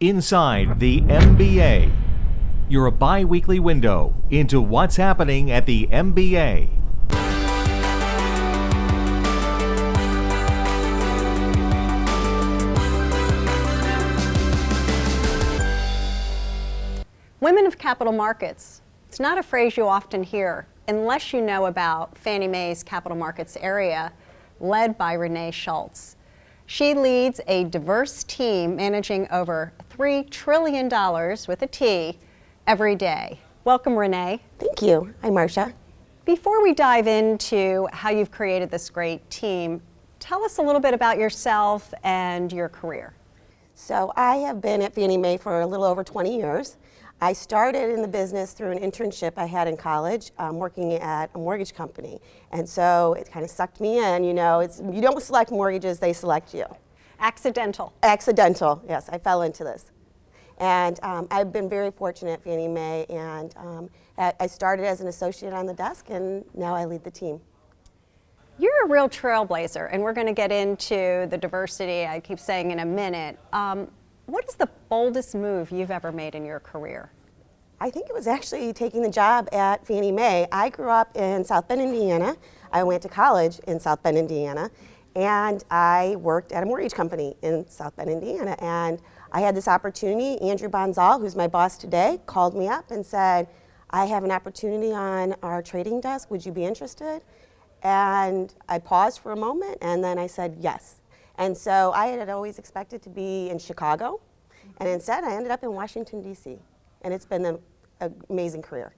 Inside the MBA, your bi-weekly window into what's happening at the MBA. Women of capital markets. It's not a phrase you often hear unless you know about Fannie Mae's capital markets area led by Renee Schultz. She leads a diverse team managing over $3 trillion with a T every day. Welcome, Renee. Thank you. Hi, Marcia. Before we dive into how you've created this great team, tell us a little bit about yourself and your career. So I have been at Fannie Mae for a little over 20 years. I started in the business through an internship I had in college, working at a mortgage company. And so it kind of sucked me in, you don't select mortgages, they select you. Accidental. Accidental, yes, I fell into this. And I've been very fortunate at Fannie Mae, and I started as an associate on the desk, and now I lead the team. You're a real trailblazer, and we're going to get into the diversity, I keep saying, in a minute. What is the boldest move you've ever made in your career? I think it was actually taking the job at Fannie Mae. I grew up in South Bend, Indiana. I went to college in South Bend, Indiana, and I worked at a mortgage company in South Bend, Indiana. And I had this opportunity. Andrew Bonzal, who's my boss today, called me up and said, I have an opportunity on our trading desk. Would you be interested? And I paused for a moment, and then I said yes. And so I had always expected to be in Chicago, and instead I ended up in Washington, D.C., and it's been an amazing career.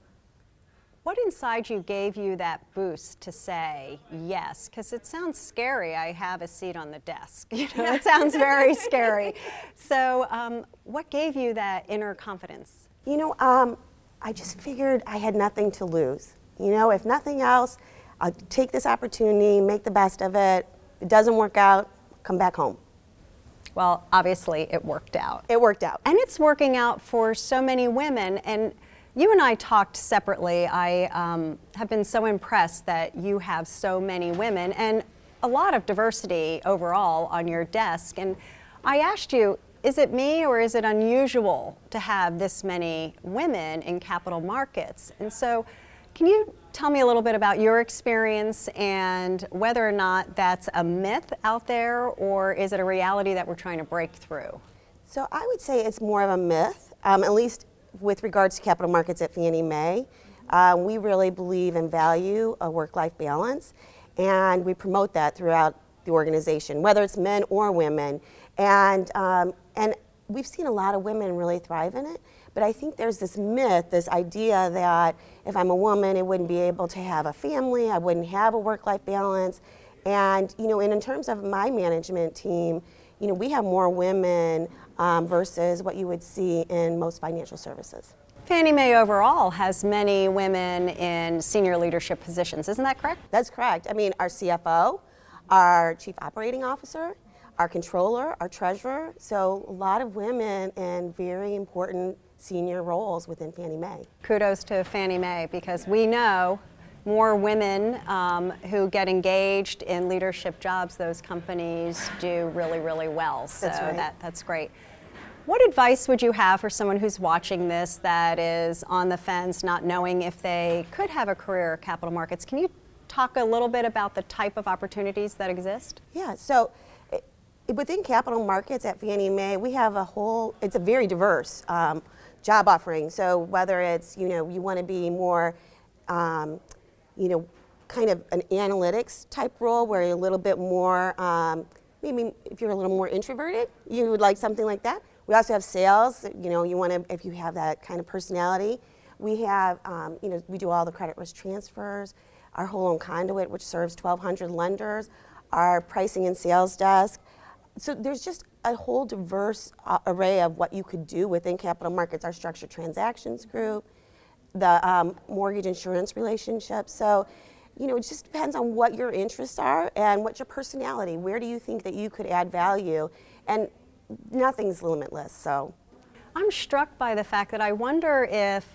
What inside you gave you that boost to say yes? Because it sounds scary, I have a seat on the desk. It sounds very scary. So what gave you that inner confidence? I just figured I had nothing to lose. If nothing else, I'll take this opportunity, make the best of it. If it doesn't work out, come back home. Well, obviously it worked out. It worked out. And it's working out for so many women. And you and I talked separately. I have been so impressed that you have so many women and a lot of diversity overall on your desk. And I asked you, is it me or is it unusual to have this many women in capital markets? And so can you tell me a little bit about your experience and whether or not that's a myth out there, or is it a reality that we're trying to break through? So I would say it's more of a myth, at least with regards to capital markets at Fannie Mae. We really believe and value a work-life balance, and we promote that throughout the organization, whether it's men or women. And we've seen a lot of women really thrive in it. But I think there's this myth, this idea that if I'm a woman, I wouldn't be able to have a family, I wouldn't have a work-life balance. And, and in terms of my management team, we have more women versus what you would see in most financial services. Fannie Mae overall has many women in senior leadership positions, isn't that correct? That's correct. I mean, our CFO, our Chief Operating Officer, our Controller, our Treasurer, so a lot of women in very important senior roles within Fannie Mae. Kudos to Fannie Mae, because we know more women who get engaged in leadership jobs, those companies do really, really well. So that's right. That's great. What advice would you have for someone who's watching this that is on the fence, not knowing if they could have a career in capital markets? Can you talk a little bit about the type of opportunities that exist? Yeah, so within capital markets at Fannie Mae, we have it's a very diverse job offering. So whether it's, you want to be more, kind of an analytics type role where you're a little bit more, maybe if you're a little more introverted, you would like something like that. We also have sales, you want to, if you have that kind of personality. We have, we do all the credit risk transfers, our whole loan conduit, which serves 1,200 lenders, our pricing and sales desk. So there's just a whole diverse array of what you could do within capital markets, our structured transactions group, the mortgage insurance relationships. So, it just depends on what your interests are and what your personality. Where do you think that you could add value? And nothing's limitless, so. I'm struck by the fact that I wonder if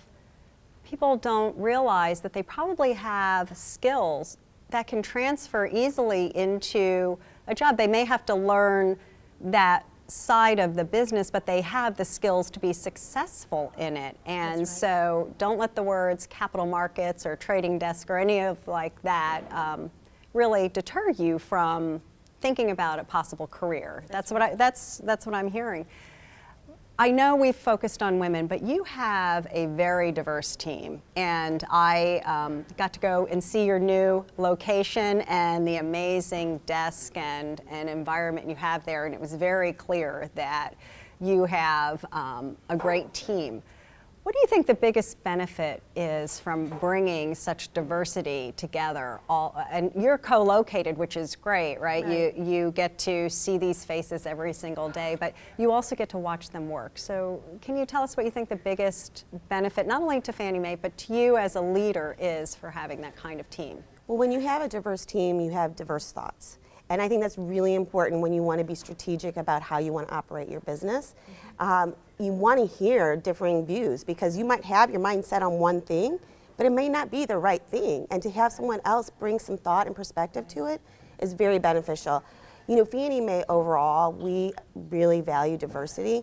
people don't realize that they probably have skills that can transfer easily into a job. They may have to learn that side of the business, but they have the skills to be successful in it. And so don't let the words capital markets or trading desk or any of like that really deter you from thinking about a possible career. That's what I'm hearing. I know we've focused on women, but you have a very diverse team, and I got to go and see your new location and the amazing desk and environment you have there, and it was very clear that you have a great team. What do you think the biggest benefit is from bringing such diversity together? And you're co-located, which is great, right? You get to see these faces every single day, but you also get to watch them work. So can you tell us what you think the biggest benefit, not only to Fannie Mae, but to you as a leader, is for having that kind of team? Well, when you have a diverse team, you have diverse thoughts. And I think that's really important when you want to be strategic about how you want to operate your business. You want to hear differing views, because you might have your mind set on one thing, but it may not be the right thing. And to have someone else bring some thought and perspective to it is very beneficial. You know, Fannie Mae overall, we really value diversity.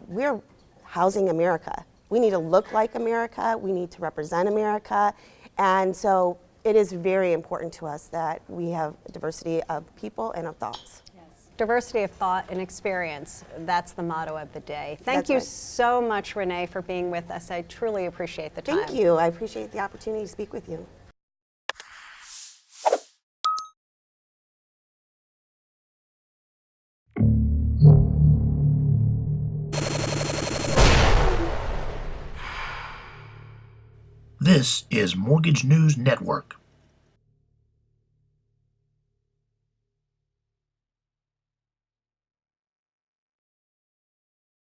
We're housing America. We need to look like America. We need to represent America. And so it is very important to us that we have diversity of people and of thoughts. Yes. Diversity of thought and experience. That's the motto of the day. Thank you so much, Renee, for being with us. I truly appreciate the time. Thank you. I appreciate the opportunity to speak with you. This is Mortgage News Network.